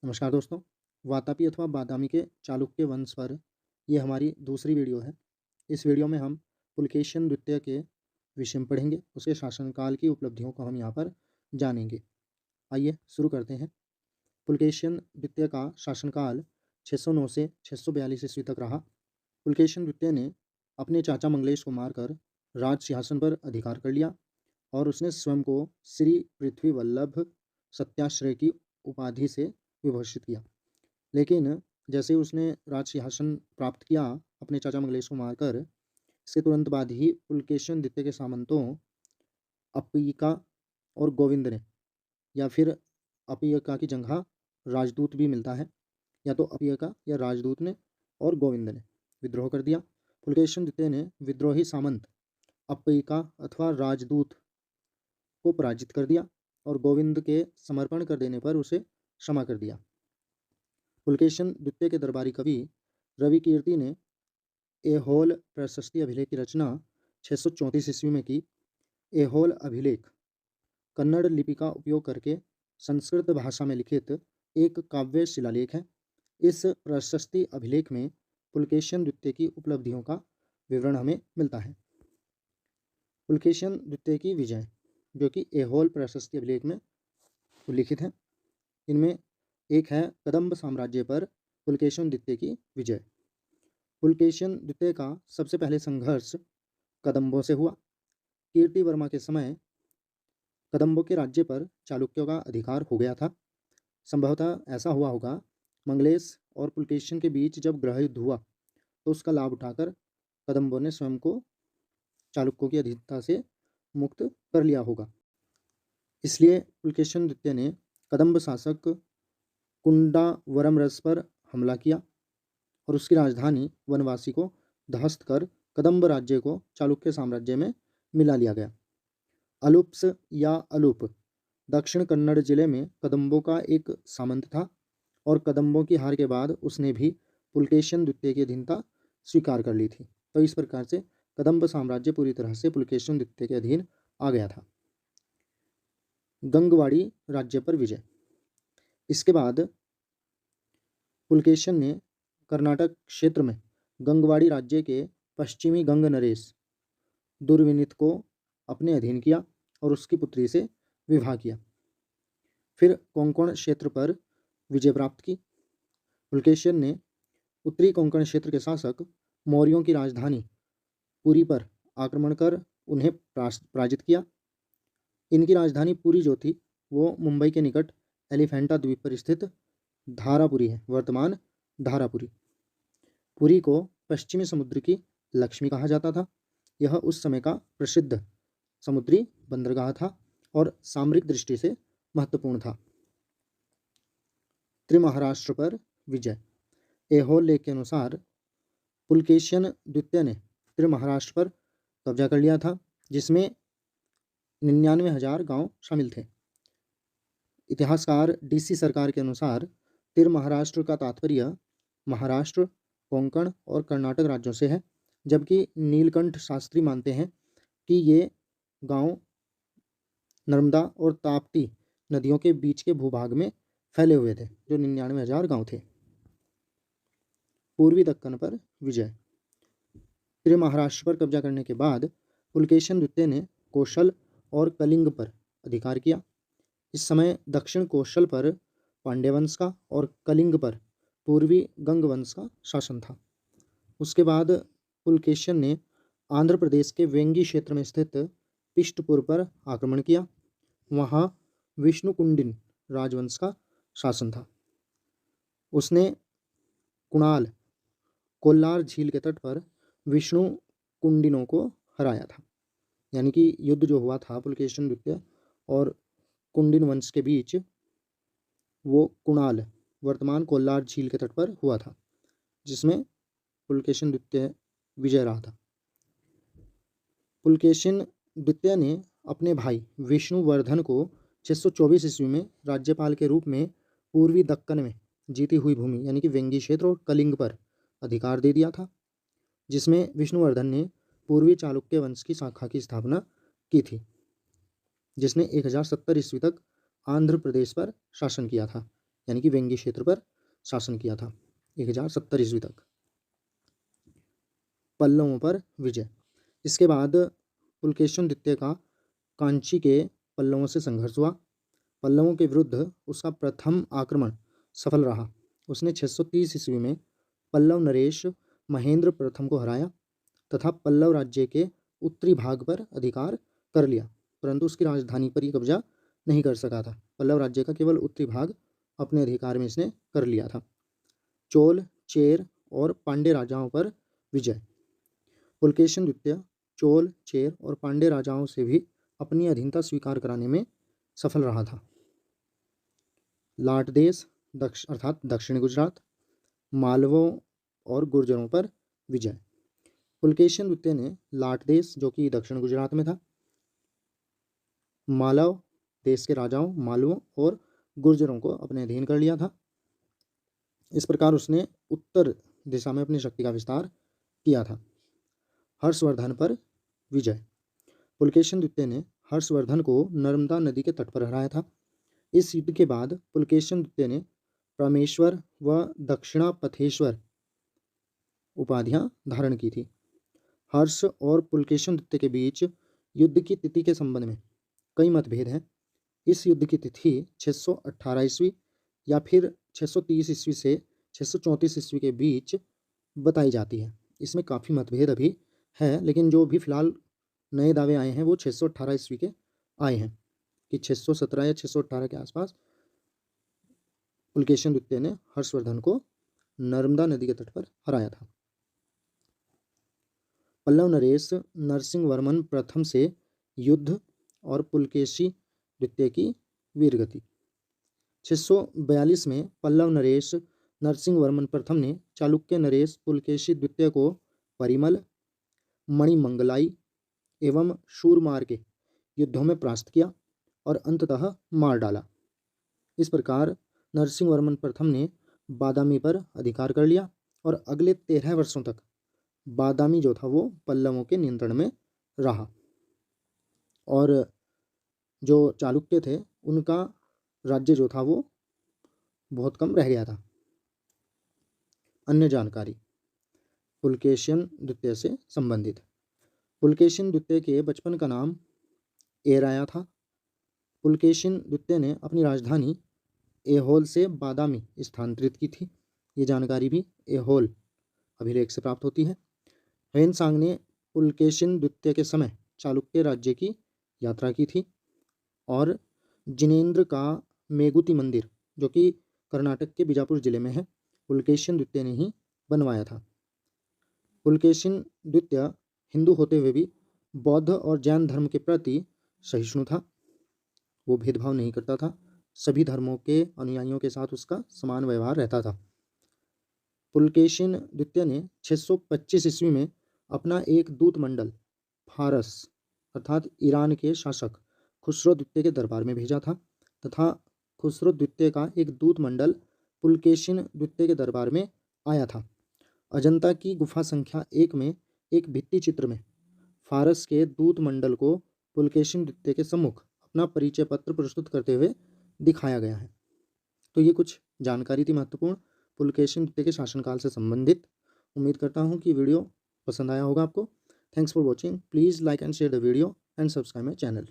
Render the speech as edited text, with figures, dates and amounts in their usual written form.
नमस्कार दोस्तों। वातापी अथवा बादामी के चालुक्य वंश पर ये हमारी दूसरी वीडियो है। इस वीडियो में हम पुलकेशिन द्वितीय के विषय में पढ़ेंगे। उसके शासनकाल की उपलब्धियों को हम यहाँ पर जानेंगे। आइए शुरू करते हैं। पुलकेशिन द्वितीय का शासनकाल 609 से 642 ईस्वी तक रहा। पुलकेशिन द्वितीय ने अपने चाचा मंगलेश को मारकर राज सिंहासन पर अधिकार कर लिया और उसने स्वयं को श्री पृथ्वी वल्लभ सत्याश्रय की उपाधि से विभूषित किया। लेकिन जैसे उसने राज सिंहासन प्राप्त किया अपने चाचा मंगलेश को मारकर, इसके तुरंत बाद ही पुलकेशिन द्वितीय के सामंतों अपियिका और गोविंद ने, या फिर अपियिका की जगह राजदूत भी मिलता है, या तो अपियिका या राजदूत ने और गोविंद ने विद्रोह कर दिया। पुलकेशिन द्वितीय ने विद्रोही सामंत अपियिका अथवा राजदूत को पराजित कर दिया और गोविंद के समर्पण कर देने पर उसे क्षमा कर दिया। पुलकेशिन द्वितीय के दरबारी कवि रवि कीर्ति ने ऐहोल प्रशस्ति अभिलेख की रचना 634 ईस्वी में की। ऐहोल अभिलेख कन्नड़ लिपि का उपयोग करके संस्कृत भाषा में लिखित एक काव्य शिलालेख है। इस प्रशस्ति अभिलेख में पुलकेशिन द्वितीय की उपलब्धियों का विवरण हमें मिलता है। पुलकेशिन द्वितीय की विजय, जो कि ऐहोल प्रशस्ति अभिलेख में उल्लिखित है, इनमें एक है कदम्ब साम्राज्य पर पुलकेशिन द्वितीय की विजय। पुलकेशिन द्वितीय का सबसे पहले संघर्ष कदम्बों से हुआ। कीर्ति वर्मा के समय कदम्बों के राज्य पर चालुक्यों का अधिकार हो गया था। संभवतः ऐसा हुआ होगा, मंगलेश और पुलकेशिन के बीच जब गृह युद्ध हुआ तो उसका लाभ उठाकर कदम्बों ने स्वयं को चालुक्यों की अधीनता से मुक्त कर लिया होगा। इसलिए पुलकेशिन द्वितीय ने कदम्ब शासक कुंडावरमरस पर हमला किया और उसकी राजधानी वनवासी को ध्वस्त कर कदम्ब राज्य को चालुक्य साम्राज्य में मिला लिया गया। अलुप्स या अलूप दक्षिण कन्नड़ जिले में कदम्बों का एक सामंत था और कदम्बों की हार के बाद उसने भी पुलकेशिन द्वितीय की अधीनता स्वीकार कर ली थी। तो इस प्रकार से कदम्ब साम्राज्य पूरी तरह से पुलकेशिन द्वितीय के अधीन आ गया था। गंगवाड़ी राज्य पर विजय। इसके बाद पुलकेशिन ने कर्नाटक क्षेत्र में गंगवाड़ी राज्य के पश्चिमी गंग नरेश दुर्विनीत को अपने अधीन किया और उसकी पुत्री से विवाह किया। फिर कोंकण क्षेत्र पर विजय प्राप्त की। पुलकेशिन ने उत्तरी कोंकण क्षेत्र के शासक मौर्यों की राजधानी पुरी पर आक्रमण कर उन्हें पराजित किया। इनकी राजधानी पुरी जो थी वो मुंबई के निकट एलिफेंटा द्वीप पर स्थित धारापुरी है, वर्तमान धारापुरी। पुरी को पश्चिमी समुद्र की लक्ष्मी कहा जाता था। यह उस समय का प्रसिद्ध समुद्री बंदरगाह था और सामरिक दृष्टि से महत्वपूर्ण था। त्रिमहाराष्ट्र पर विजय। ऐहोल लेख के अनुसार पुलकेशिन द्वितीय ने त्रिमहाराष्ट्र पर कब्जा कर लिया था, जिसमें 99,000 गांव शामिल थे। इतिहासकार DC सरकार के अनुसार त्रिमहाराष्ट्र का तात्पर्य महाराष्ट्र, कोंकण और कर्नाटक राज्यों से है, जबकि नीलकंठ शास्त्री मानते हैं कि ये गांव नर्मदा और ताप्ती नदियों के बीच के भूभाग में फैले हुए थे, जो 99,000 गांव थे। पूर्वी दक्कन पर विजय। त्रिमहाराष्ट्र पर कब्जा करने के बाद पुलकेशिन द्वितीय ने कौशल और कलिंग पर अधिकार किया। इस समय दक्षिण कौशल पर पांड्य वंश का और कलिंग पर पूर्वी गंग वंश का शासन था। उसके बाद पुलकेशिन ने आंध्र प्रदेश के वेंगी क्षेत्र में स्थित पिष्टपुर पर आक्रमण किया। वहाँ विष्णुकुंडिन राजवंश का शासन था। उसने कुणाल कोल्लार झील के तट पर विष्णु कुंडिनों को हराया था। यानी कि युद्ध जो हुआ था पुलकेशिन द्वितीय और कुंडिन वंश के बीच, वो कुणाल वर्तमान कोल्लार झील के तट पर हुआ था, जिसमें पुलकेशिन द्वितीय विजय रहा था। पुलकेशिन द्वितीय ने अपने भाई विष्णुवर्धन को 624 ईस्वी में राज्यपाल के रूप में पूर्वी दक्कन में जीती हुई भूमि यानी कि वेंगी क्षेत्र और कलिंग पर अधिकार दे दिया था, जिसमें विष्णुवर्धन ने पूर्वी चालुक्य वंश की शाखा की स्थापना की थी, जिसने 1070 ईस्वी तक आंध्र प्रदेश पर शासन किया था। यानी कि वेंगी क्षेत्र पर शासन किया था 1070 ईस्वी तक। पल्लवों पर विजय। इसके बाद पुलकेशिन द्वितीय का कांची के पल्लवों से संघर्ष हुआ। पल्लवों के विरुद्ध उसका प्रथम आक्रमण सफल रहा। उसने 630 ईस्वी में पल्लव नरेश महेंद्र प्रथम को हराया तथा पल्लव राज्य के उत्तरी भाग पर अधिकार कर लिया, परंतु उसकी राजधानी पर ही कब्जा नहीं कर सका था। पल्लव राज्य का केवल उत्तरी भाग अपने अधिकार में इसने कर लिया था। चोल, चेर और पांड्य राजाओं पर विजय। पुलकेशिन द्वितीय चोल, चेर और पांड्य राजाओं से भी अपनी अधीनता स्वीकार कराने में सफल रहा था। लाट देश अर्थात दक्षिण गुजरात, मालवों और गुर्जरों पर विजय। पुलकेशिन द्वितीय ने लाट देश, जो कि दक्षिण गुजरात में था, मालव देश के राजाओं मालवों और गुर्जरों को अपने अधीन कर लिया था। इस प्रकार उसने उत्तर दिशा में अपनी शक्ति का विस्तार किया था। हर्षवर्धन पर विजय। पुलकेशिन द्वितीय ने हर्षवर्धन को नर्मदा नदी के तट पर हराया था। इस युद्ध के बाद पुलकेशिन द्वितीय ने परमेश्वर व दक्षिणापथेश्वर उपाधियां धारण की थी। हर्ष और पुलकेशिन द्वितीय के बीच युद्ध की तिथि के संबंध में कई मतभेद हैं। इस युद्ध की तिथि 618 ईस्वी या फिर 630 ईस्वी से 634 ईस्वी के बीच बताई जाती है। इसमें काफ़ी मतभेद अभी है, लेकिन जो भी फिलहाल नए दावे आए हैं वो 618 ईस्वी के आए हैं कि 617 या 618 के आसपास पुलकेशिन द्वितीय ने हर्षवर्धन को नर्मदा नदी के तट पर हराया था। पल्लव नरेश नरसिंह वर्मन प्रथम से युद्ध और पुलकेशी द्वितीय की वीरगति। 642 में पल्लव नरेश नरसिंह वर्मन प्रथम ने चालुक्य नरेश पुलकेशी द्वितीय को परिमल, मणिमंगलाई एवं शूरमार के युद्धों में परास्त किया और अंततः मार डाला। इस प्रकार नरसिंह वर्मन प्रथम ने बादामी पर अधिकार कर लिया और अगले 13 वर्षों तक बादामी जो था वो पल्लवों के नियंत्रण में रहा और जो चालुक्य थे उनका राज्य जो था वो बहुत कम रह गया था। अन्य जानकारी पुलकेशिन द्वितीय से संबंधित। पुलकेशिन द्वितीय के बचपन का नाम एराया था। पुलकेशिन द्वितीय ने अपनी राजधानी एहोल से बादामी स्थानांतरित की थी। ये जानकारी भी एहोल अभिलेख से प्राप्त होती है। ह्वेनसांग ने पुलकेशिन द्वितीय के समय चालुक्य राज्य की यात्रा की थी और जिनेंद्र का मेगुती मंदिर, जो कि कर्नाटक के बीजापुर जिले में है, पुलकेशिन द्वितीय ने ही बनवाया था। पुलकेशिन द्वितीय हिंदू होते हुए भी बौद्ध और जैन धर्म के प्रति सहिष्णु था। वो भेदभाव नहीं करता था, सभी धर्मों के अनुयायियों के साथ उसका समान व्यवहार रहता था। पुलकेशिन द्वितीय ने 625 ईस्वी में अपना एक दूत मंडल फारस अर्थात ईरान के शासक खुसरो द्वितीय के दरबार में भेजा था तथा खुसरो द्वितीय का एक दूत मंडल पुलकेशिन द्वितीय के दरबार में आया था। अजंता की गुफा संख्या 1 में एक भित्ति चित्र में फारस के दूत मंडल को पुलकेशिन द्वितीय के सम्मुख अपना परिचय पत्र प्रस्तुत करते हुए दिखाया गया है। तो ये कुछ जानकारी थी महत्वपूर्ण पुलकेशिन द्वितीय के शासनकाल से संबंधित। उम्मीद करता हूँ कि वीडियो पसंद आया होगा आपको। Thanks for watching. Please like and share the video and subscribe my channel.